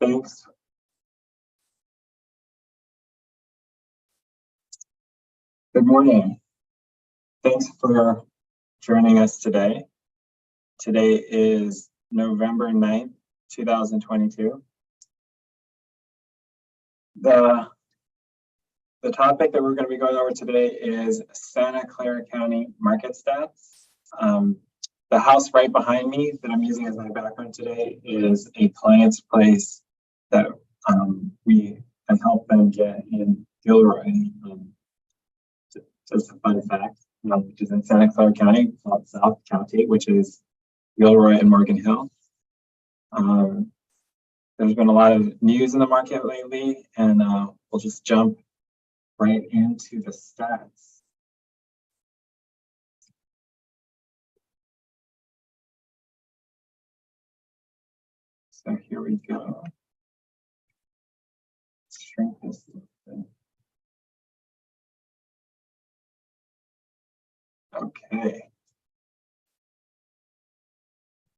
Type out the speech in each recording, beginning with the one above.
Thanks. Good morning. Thanks for joining us today. Today is November 9th, 2022. The topic that we're going to be going over today is Santa Clara County market stats. The house right behind me that I'm using as my background today is a client's place that we have helped them get in Gilroy. Just a fun fact, which is in Santa Clara County, called South County, which is Gilroy and Morgan Hill. There's been a lot of news in the market lately, and we'll just jump right into the stats. So here we go. Let's shrink this a little bit. Okay.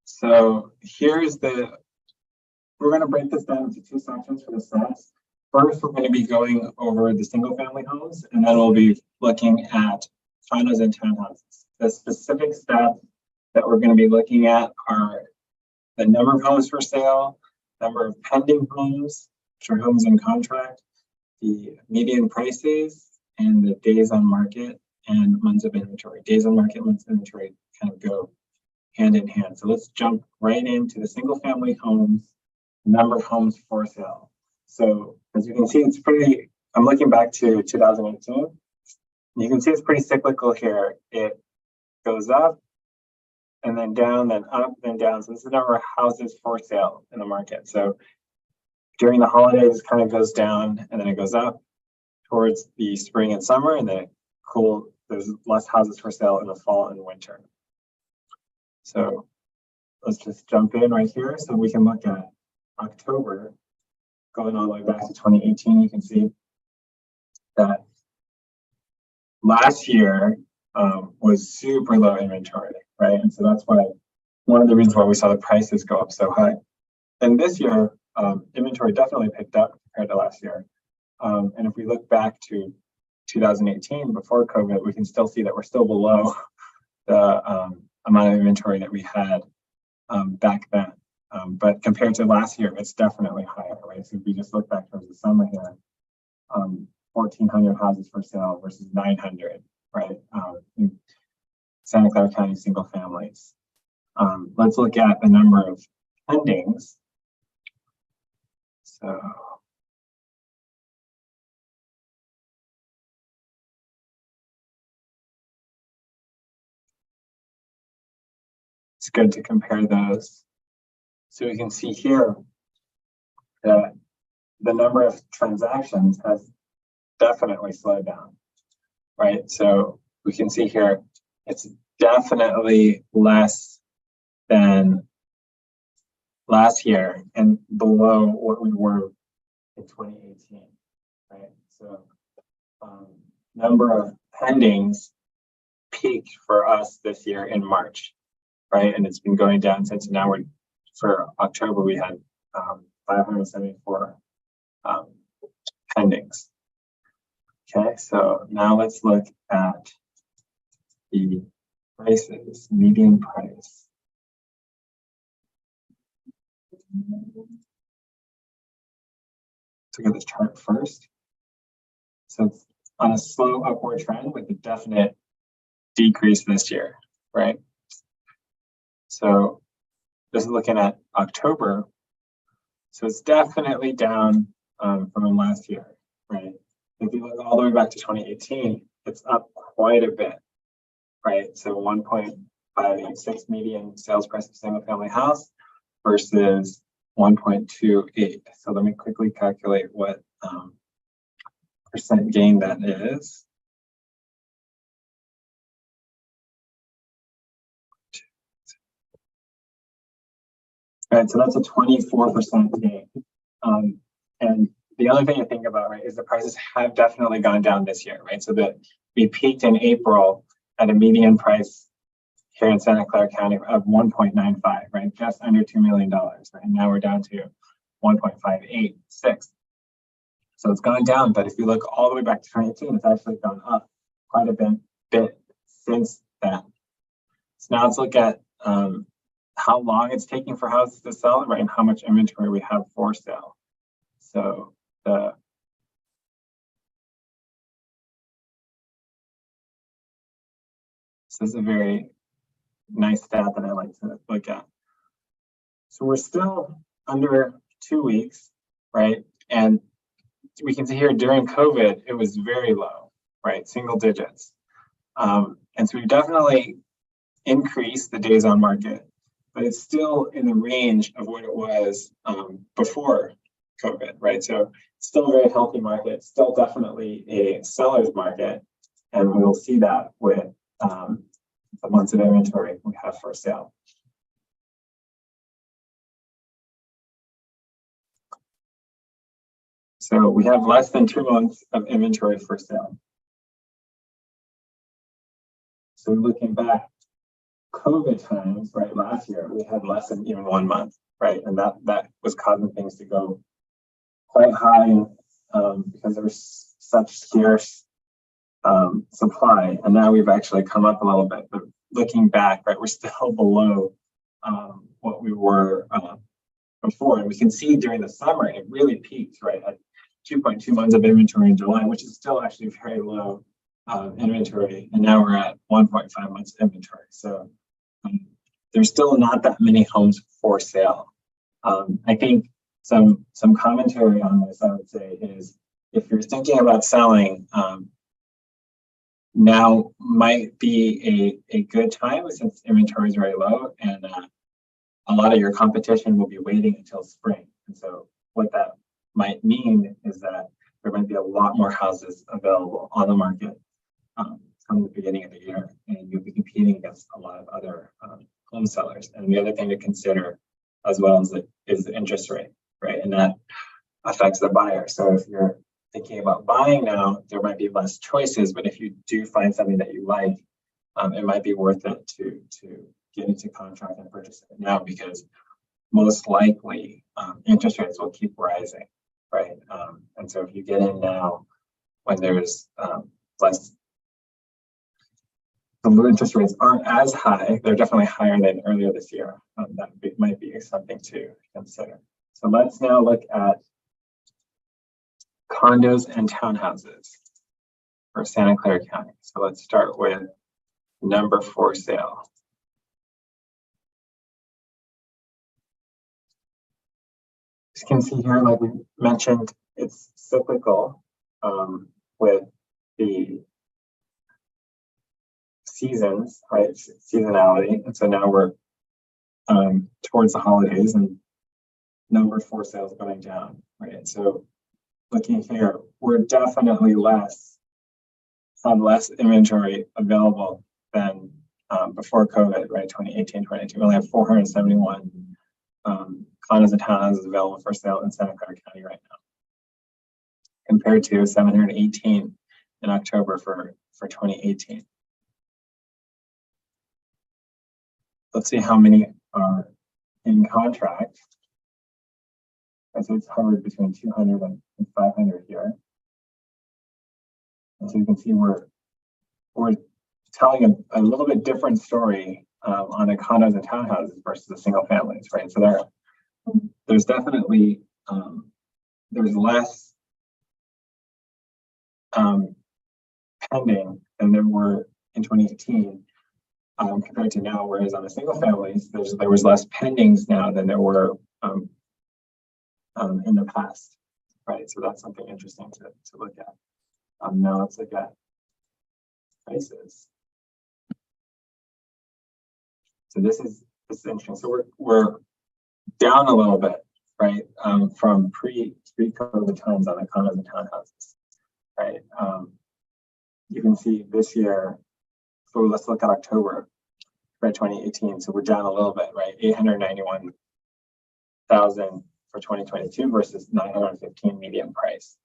So here's we're going to break this down into two sections for the stats. First, we're going to be going over the single family homes, and then we'll be looking at condos and townhouses. The specific stats that we're going to be looking at are the number of homes for sale, number of pending homes, which are homes in contract, the median prices, and the days on market and months of inventory. Days on market, months of inventory kind of go hand in hand. So let's jump right into the single family homes, number of homes for sale. So as you can see, it's pretty, I'm looking back to 2018. You can see it's pretty cyclical here. It goes up and then down, then up, then down. So this is the number of houses for sale in the market. So during the holidays, it kind of goes down and then it goes up towards the spring and summer, and then there's less houses for sale in the fall and winter. So let's just jump in right here. So we can look at October, going all the way back to 2018. You can see that last year was super low inventory, right? And so that's why one of the reasons why we saw the prices go up so high. And this year, inventory definitely picked up compared to last year. And if we look back to 2018, before COVID, we can still see that we're still below the amount of inventory that we had back then. But compared to last year, it's definitely higher, right? So if we just look back towards the summer here, 1,400 houses for sale versus 900, right? In Santa Clara County single families. Let's look at the number of pendings. So it's good to compare those. So we can see here that the number of transactions has definitely slowed down, right? So we can see here, it's definitely less than last year and below what we were in 2018, right? So number of pendings peaked for us this year in March, right? And it's been going down since. Now for October, we had 574 pendings. Okay, so now let's look at the prices, median price. Let's look at this chart first. So it's on a slow upward trend with a definite decrease this year, right? So this is looking at October. So it's definitely down from last year, right? If you look all the way back to 2018, it's up quite a bit, right? So 1.586 median sales price of single family house versus 1.28. So let me quickly calculate what percent gain that is. Right, so that's a 24% gain. And the other thing to think about, right, is the prices have definitely gone down this year, right? So that we peaked in April at a median price here in Santa Clara County of 1.95, right? Just under $2 million, right? And now we're down to 1.586. So it's gone down, but if you look all the way back to 2018, it's actually gone up quite a bit since then. So now let's look at how long it's taking for houses to sell, right, and how much inventory we have for sale. So this is a very nice stat that I like to look at. So we're still under 2 weeks, right? And we can see here during COVID, it was very low, right? Single digits. And so we've definitely increased the days on market, but it's still in the range of what it was before COVID, right? So it's still a very healthy market, still definitely a seller's market. And we'll see that with the months of inventory we have for sale. So we have less than 2 months of inventory for sale. So looking back, COVID times, right, last year, we had less than even 1 month, right? And that was causing things to go quite high because there was such scarce supply. And now we've actually come up a little bit, but looking back, right, we're still below what we were before. And we can see during the summer, it really peaked, right, at 2.2 months of inventory in July, which is still actually very low inventory. And now we're at 1.5 months inventory. So there's still not that many homes for sale. I think some commentary on this, I would say, is if you're thinking about selling, now might be a good time since inventory is very low, and a lot of your competition will be waiting until spring. And so what that might mean is that there might be a lot more houses available on the market come the beginning of the year, and you'll be competing against a lot of other home sellers. And the other thing to consider as well is the interest rate, right? And that affects the buyer. So if you're thinking about buying now, there might be less choices, but if you do find something that you like, it might be worth it to get into contract and purchase it now, because most likely interest rates will keep rising, right? And so if you get in now when there's less, the interest rates aren't as high, they're definitely higher than earlier this year. That might be something to consider. So let's now look at condos and townhouses for Santa Clara County. So let's start with number for sale. As you can see here, like we mentioned, it's cyclical with the seasons, right? Seasonality. And so now we're towards the holidays and number for sales going down, right? So looking here, we're definitely have less inventory available than before COVID, right? 2018, 2022, we only have 471 condos and townhouses available for sale in Santa Clara County right now, compared to 718 in October for 2018. Let's see how many are in contract. So it's hovered between 200 and 500 here. And so you can see we're telling a little bit different story on the condos and townhouses versus the single families, right? So there's definitely there's less pending than there were in 2018 compared to now. Whereas on the single families, there was less pendings now than there were in the past, right? So that's something interesting to look at. Now let's look at prices. So this is interesting. So we're down a little bit, right, from pre-COVID times on the condos and townhouses, right? You can see this year. So let's look at October, right, 2018. So we're down a little bit, right? 891,000 for 2022 versus 915 median price.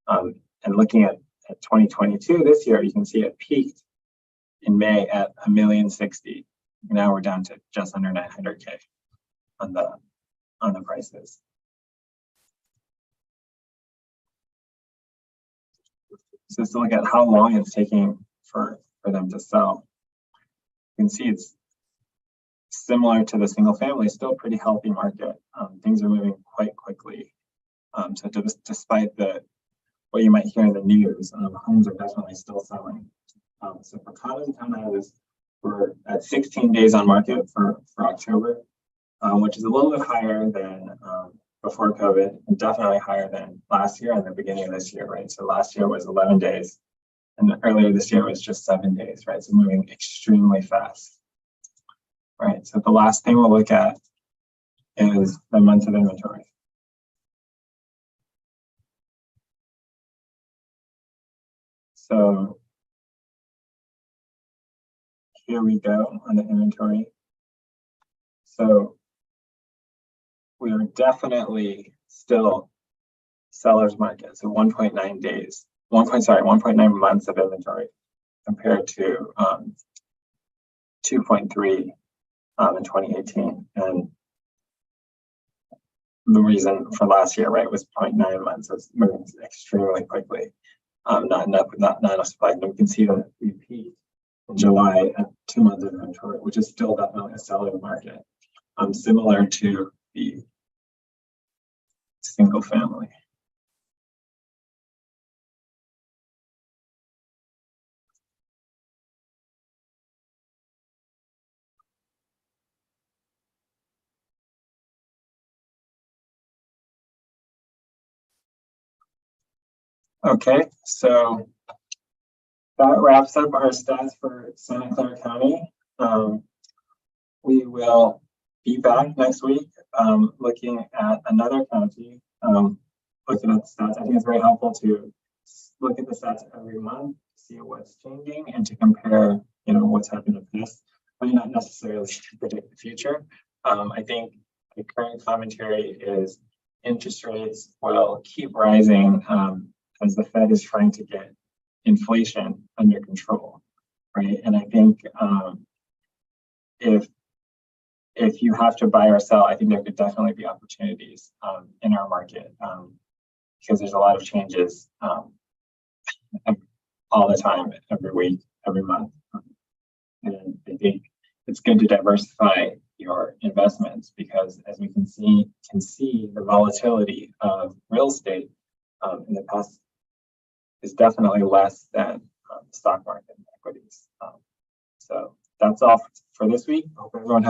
And looking at 2022 this year, you can see it peaked in May at 1,060,000. Now we're down to just under 900K on the prices. So just to look at how long it's taking for them to sell. You can see it's similar to the single family, still pretty healthy market. Things are moving quite quickly. So despite what you might hear in the news, homes are definitely still selling. So for condos and townhouses, we're at 16 days on market for October, which is a little bit higher than before COVID, and definitely higher than last year and the beginning of this year, right? So last year was 11 days, and earlier this year was just 7 days, right? So moving extremely fast, right? So the last thing we'll look at is the months of inventory. So here we go on the inventory. So we are definitely still seller's market. So 1.9 days, 1.9 months of inventory compared to 2.3 in 2018. And the reason for last year, right, was 0.9 months. So it's moving extremely quickly. Not enough supply. And we can see that we peaked in July at 2 months of inventory, which is still definitely a seller's market. Similar to the single family. Okay, so that wraps up our stats for Santa Clara County. We will be back next week looking at another county, looking at the stats. I think it's very helpful to look at the stats every month, see what's changing, and to compare, what's happened in the past, but not necessarily to predict the future. I think the current commentary is interest rates will keep rising as the Fed is trying to get inflation under control, right? And I think if you have to buy or sell, I think there could definitely be opportunities in our market because there's a lot of changes all the time, every week, every month. And I think it's good to diversify your investments because as we can see the volatility of real estate in the past is definitely less than the stock market and equities. So that's all for this week. I hope everyone has